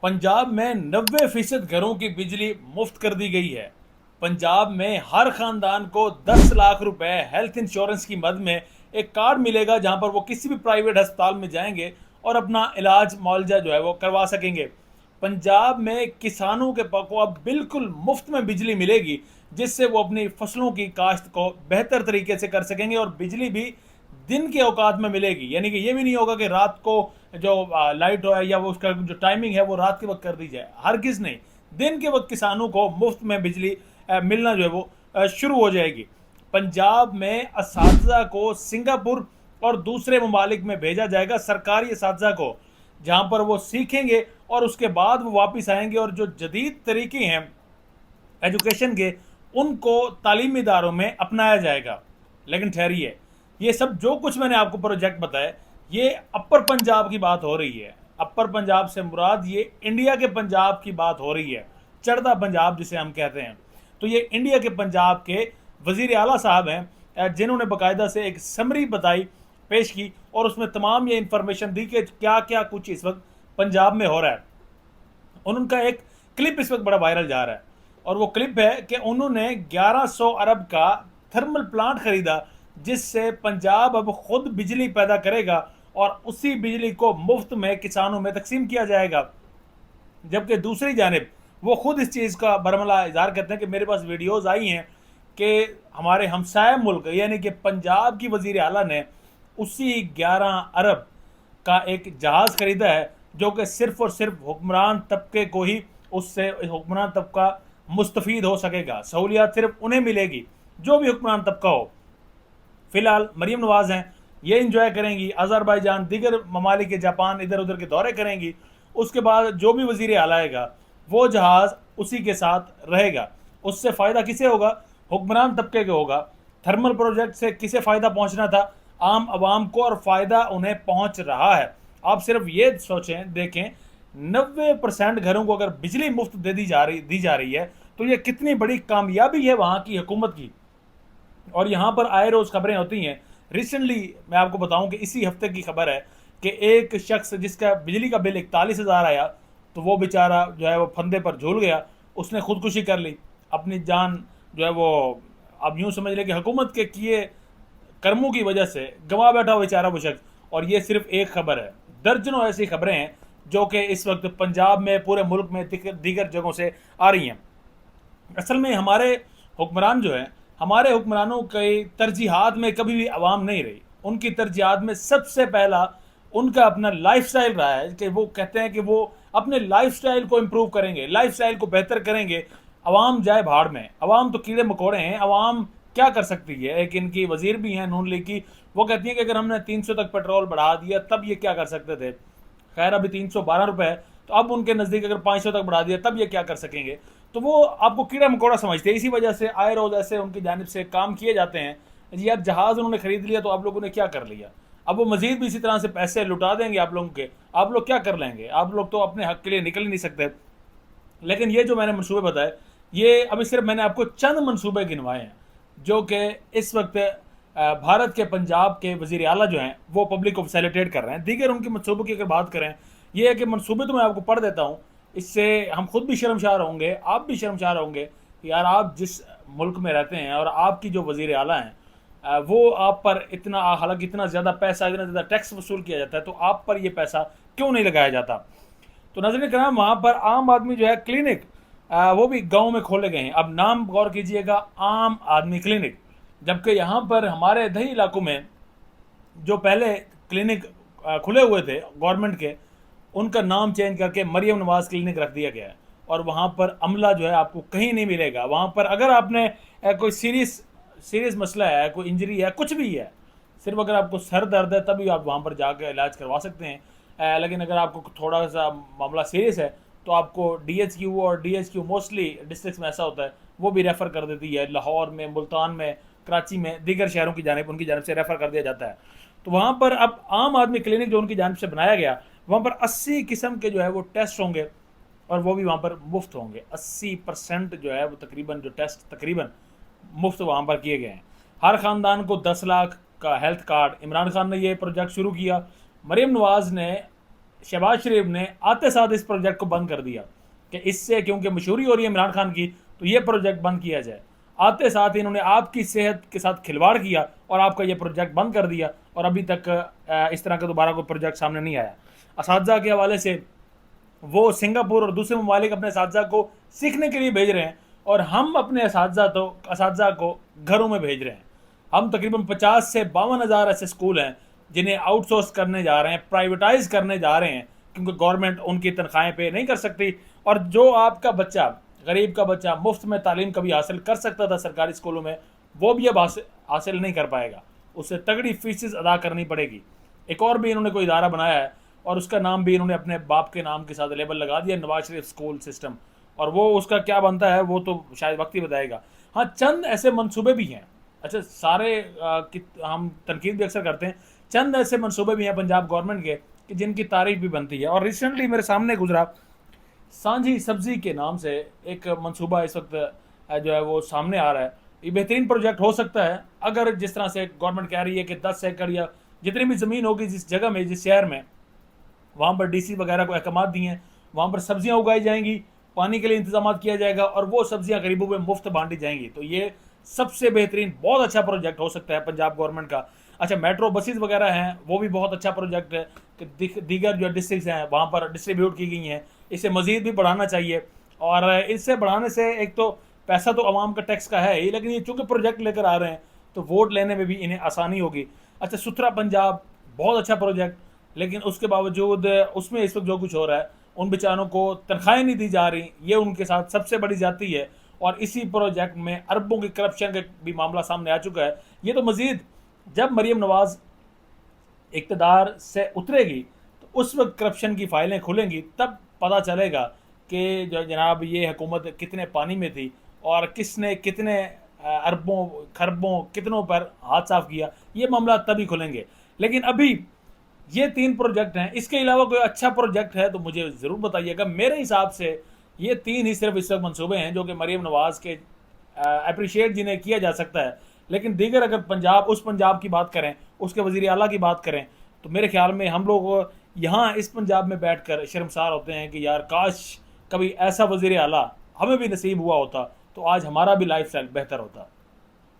पंजाब में 90% घरों की बिजली मुफ्त कर दी गई है। पंजाब में हर खानदान को 10 लाख रुपए हेल्थ इंश्योरेंस की मद में एक कार्ड मिलेगा, जहां पर वो किसी भी प्राइवेट अस्पताल में जाएंगे और अपना इलाज मुआवजा जो है वो करवा सकेंगे। पंजाब में किसानों के को अब बिल्कुल मुफ्त में बिजली मिलेगी, जिससे वो अपनी फसलों की काश्त को बेहतर तरीके से कर सकेंगे और बिजली भी दिन के औकात में मिलेगी। यानी कि ये भी नहीं होगा कि रात को जो लाइट हो या वो उसका जो टाइमिंग है वो रात के वक्त कर दी जाए, हरगिज नहीं। दिन के वक्त किसानों को मुफ्त में बिजली मिलना जो है वो शुरू हो जाएगी। पंजाब में असातिज़ा को सिंगापुर और दूसरे ममालिक में भेजा जाएगा, सरकारी असातिज़ा को, जहाँ पर वो सीखेंगे और उसके बाद वो वापस आएंगे और जो जदीद तरीके हैं एजुकेशन के उनको तालीमी इदारों में अपनाया जाएगा। लेकिन ठहरिए, ये सब जो कुछ मैंने आपको प्रोजेक्ट बताया, ये अपर पंजाब की बात हो रही है। अपर पंजाब से मुराद ये इंडिया के पंजाब की बात हो रही है, चढ़दा पंजाब जिसे हम कहते हैं। तो ये इंडिया के पंजाब के वजीर आला साहब हैं, जिन्होंने बाकायदा से एक समरी बताई, पेश की, और उसमें तमाम ये इंफॉर्मेशन दी कि क्या क्या कुछ इस वक्त पंजाब में हो रहा है। और उनका एक क्लिप इस वक्त बड़ा वायरल जा रहा है, और वो क्लिप है कि उन्होंने 1100 अरब का थर्मल प्लांट खरीदा, जिससे पंजाब अब खुद बिजली पैदा करेगा और उसी बिजली को मुफ्त में किसानों में तकसीम किया जाएगा। जबकि दूसरी जानिब वो खुद इस चीज़ का बरमला इजहार करते हैं कि मेरे पास वीडियोज़ आई हैं कि हमारे हमसाया मुल्क यानी कि पंजाब की वजीर आला ने उसी 11 अरब का एक जहाज़ खरीदा है, जो कि सिर्फ और सिर्फ हुक्मरान तबके को ही, उससे हुक्मरान तबका मुस्तफ़ीद हो सकेगा। सहूलियात सिर्फ उन्हें मिलेगी जो भी हुक्मरान तबका हो। फिलहाल मरीम नवाज़ हैं, ये इंजॉय करेंगी, अज़रबैजान, दीगर ममालिक, जापान, इधर उधर के दौरे करेंगी। उसके बाद जो भी वजीर आला आएगा वो जहाज़ उसी के साथ रहेगा। उससे फ़ायदा किसे होगा? हुक्मरान तबके को होगा। थर्मल प्रोजेक्ट से किसे फ़ायदा पहुंचना था? आम आवाम को, और फ़ायदा उन्हें पहुंच रहा है। आप सिर्फ ये सोचें, देखें, 90% घरों को अगर बिजली मुफ्त दी जा रही है तो ये कितनी बड़ी कामयाबी है वहाँ की हुकूमत की। और यहाँ पर आए रोज़ खबरें होती हैं। रिसेंटली मैं आपको बताऊं कि इसी हफ्ते की खबर है कि एक शख्स जिसका बिजली का बिल 41,000 आया, तो वो बेचारा जो है वो फंदे पर झूल गया, उसने खुदकुशी कर ली, अपनी जान जो है वो, अब यूँ समझ लें कि हुकूमत के किए कर्मों की वजह से गंवा बैठा हो बेचारा वो शख्स। और ये सिर्फ एक खबर है, दर्जनों ऐसी खबरें हैं जो कि इस वक्त पंजाब में, पूरे मुल्क में दीगर जगहों से आ रही हैं। असल में हमारे हुक्मरान जो हैं, हमारे हुक्मरानों की तरजीहात में कभी भी आवाम नहीं रही। उनकी तरजीहात में सबसे पहला उनका अपना लाइफस्टाइल रहा है कि वो कहते हैं कि वो अपने लाइफस्टाइल को इम्प्रूव करेंगे, लाइफस्टाइल को बेहतर करेंगे। आवाम जाए भाड़ में, आवाम तो कीड़े मकोड़े हैं, आवाम क्या कर सकती है। एक इनकी वजीर भी हैं नून लीग की, वो कहती है कि अगर हमने 300 तक पेट्रोल बढ़ा दिया तब ये क्या कर सकते थे। खैर अभी 312 रुपये है, तो अब उनके नज़दीक अगर 500 तक बढ़ा दिया तब ये क्या कर सकेंगे। तो वो आपको कीड़ा मकोड़ा समझते हैं। इसी वजह से आए रोज़ ऐसे उनकी जानिब से काम किए जाते हैं जी, यार जहाज़ उन्होंने खरीद लिया तो आप लोगों ने क्या कर लिया, अब वो मजीद भी इसी तरह से पैसे लुटा देंगे आप लोगों के, आप लोग क्या कर लेंगे, आप लोग तो अपने हक के लिए निकल ही नहीं सकते। लेकिन ये जो मैंने मनसूबे बताए, ये अभी सिर्फ मैंने आपको चंद मनसूबे गिनवाए हैं जो कि इस वक्त भारत के पंजाब के वजीर आला जो हैं वो पब्लिक को फैसिलिटेट कर रहे हैं। दीगर उनके मनसूबों की अगर बात करें, ये है कि मनसूबे तो मैं आपको पढ़ देता हूँ, इससे हम खुद भी शर्मशार होंगे, आप भी शर्मशार होंगे कि यार आप जिस मुल्क में रहते हैं और आपकी जो वजीर आला हैं वो आप पर इतना, हालांकि इतना ज़्यादा पैसा, इतना ज़्यादा टैक्स वसूल किया जाता है, तो आप पर ये पैसा क्यों नहीं लगाया जाता। तो नजर कराम, वहाँ पर आम आदमी जो है क्लिनिक वो भी गांव में खोले गए हैं। अब नाम गौर कीजिएगा, आम आदमी क्लिनिक, जबकि यहाँ पर हमारे दही इलाकों में जो पहले क्लिनिक खुले हुए थे गवर्नमेंट के, उनका नाम चेंज करके मरियम नवाज़ क्लिनिक रख दिया गया है। और वहाँ पर अमला जो है आपको कहीं नहीं मिलेगा। वहाँ पर अगर आपने कोई सीरियस मसला है, कोई इंजरी है, कुछ भी है, सिर्फ अगर आपको सर दर्द है तभी आप वहाँ पर जाकर इलाज करवा सकते हैं। लेकिन अगर आपको थोड़ा सा मामला सीरियस है तो आपको DHQ, और DHQ मोस्टली डिस्ट्रिक्ट में ऐसा होता है, वो भी रेफ़र कर देती है। लाहौर में, मुल्तान में, कराची में, दीगर शहरों की जानिब उनकी जानिब से रेफ़र कर दिया जाता है। तो वहाँ पर अब आम आदमी क्लिनिक जो उनकी जानिब से बनाया गया, वहाँ पर 80 किस्म के जो है वो टेस्ट होंगे और वो भी वहाँ पर मुफ्त होंगे। 80% जो है वो तकरीबन जो टेस्ट तकरीबन मुफ्त वहाँ पर किए गए हैं। हर ख़ानदान को 10 लाख का हेल्थ कार्ड। इमरान खान ने ये प्रोजेक्ट शुरू किया, मरीम नवाज़ ने शहबाज शरीफ ने आते साथ इस प्रोजेक्ट को बंद कर दिया कि इससे क्योंकि मशहूरी हो रही है इमरान खान की, तो ये प्रोजेक्ट बंद किया जाए। आते साथ इन्होंने आपकी सेहत के साथ खिलवाड़ किया और आपका ये प्रोजेक्ट बंद कर दिया, और अभी तक इस तरह का दोबारा कोई प्रोजेक्ट सामने नहीं आया। असातिज़ा के हवाले से वो सिंगापुर और दूसरे ममालिक अपने असातिज़ा को सीखने के लिए भेज रहे हैं, और हम अपने असातिज़ा को घरों में भेज रहे हैं। हम तकरीबन 50 से 52 हज़ार ऐसे स्कूल हैं जिन्हें आउटसोर्स करने जा रहे हैं, प्राइवेटाइज करने जा रहे हैं, क्योंकि गवर्नमेंट उनकी तनख्वाहें पे नहीं कर सकती। और जो आपका बच्चा, गरीब का बच्चा मुफ्त में तालीम कभी हासिल कर सकता था सरकारी स्कूलों में, वो भी अब हासिल नहीं कर पाएगा, उसे तगड़ी फीसेस अदा करनी पड़ेगी। एक और भी इन्होंने कोई इदारा बनाया है और उसका नाम भी इन्होंने अपने बाप के नाम के साथ लेबल लगा दिया, नवाज शरीफ स्कूल सिस्टम, और वो उसका क्या बनता है वो तो शायद वक्त ही बताएगा। हाँ, चंद ऐसे मंसूबे भी हैं, अच्छा सारे हम तनकीद भी अक्सर करते हैं, चंद ऐसे मंसूबे भी हैं पंजाब गवर्नमेंट के कि जिनकी तारीफ भी बनती है। और रिसेंटली मेरे सामने गुजरा सांझी सब्जी के नाम से एक मंसूबा इस वक्त जो है वो सामने आ रहा है। ये बेहतरीन प्रोजेक्ट हो सकता है अगर जिस तरह से गवर्नमेंट कह रही है कि 10 एकड़ या जितनी भी ज़मीन होगी जिस जगह में, जिस शहर में, वहाँ पर डीसी वगैरह को अहकाम दिए हैं, वहाँ पर सब्जियाँ उगाई जाएंगी, पानी के लिए इंतजाम किया जाएगा और वो सब्जियाँ गरीबों में मुफ्त बांटी जाएंगी। तो ये सबसे बेहतरीन बहुत अच्छा प्रोजेक्ट हो सकता है पंजाब गवर्नमेंट का। अच्छा, मेट्रो बसेस वगैरह हैं, वो भी बहुत अच्छा प्रोजेक्ट है कि दीगर जो डिस्ट्रिक्ट हैं वहाँ पर डिस्ट्रीब्यूट की गई हैं। इसे मज़ीद भी बढ़ाना चाहिए, और इससे बढ़ाने से एक तो पैसा तो आवाम का टैक्स का है ही, लेकिन ये चूँकि प्रोजेक्ट लेकर आ रहे हैं तो वोट लेने में भी इन्हें आसानी होगी। अच्छा, सुथरा पंजाब बहुत अच्छा प्रोजेक्ट, लेकिन उसके बावजूद उसमें इस वक्त जो कुछ हो रहा है, उन बेचारों को तनख्वाहें नहीं दी जा रही, ये उनके साथ सबसे बड़ी ज्यादती है। और इसी प्रोजेक्ट में अरबों की करप्शन का भी मामला सामने आ चुका है। ये तो मजीद जब मरीम नवाज इक़्तिदार से उतरेगी तो उस वक्त करप्शन की फाइलें खुलेंगी, तब पता चलेगा कि जो जनाब ये हुकूमत कितने पानी में थी और किसने कितने अरबों खरबों कितनों पर हाथ साफ किया, ये मामला तभी खुलेंगे। लेकिन अभी ये 3 प्रोजेक्ट हैं, इसके अलावा कोई अच्छा प्रोजेक्ट है तो मुझे ज़रूर बताइएगा। मेरे हिसाब से ये 3 ही सिर्फ इस वक्त मनसूबे हैं जो कि मरीम नवाज के अप्रिशिएट जिन्हें किया जा सकता है। लेकिन दीगर अगर पंजाब, उस पंजाब की बात करें, उसके वज़ीर आला की बात करें, तो मेरे ख्याल में हम लोग यहाँ इस पंजाब में बैठ कर शर्मसार होते हैं कि यार काश कभी ऐसा वज़ीर आला हमें भी नसीब हुआ होता तो आज हमारा भी लाइफ स्टाइल बेहतर होता।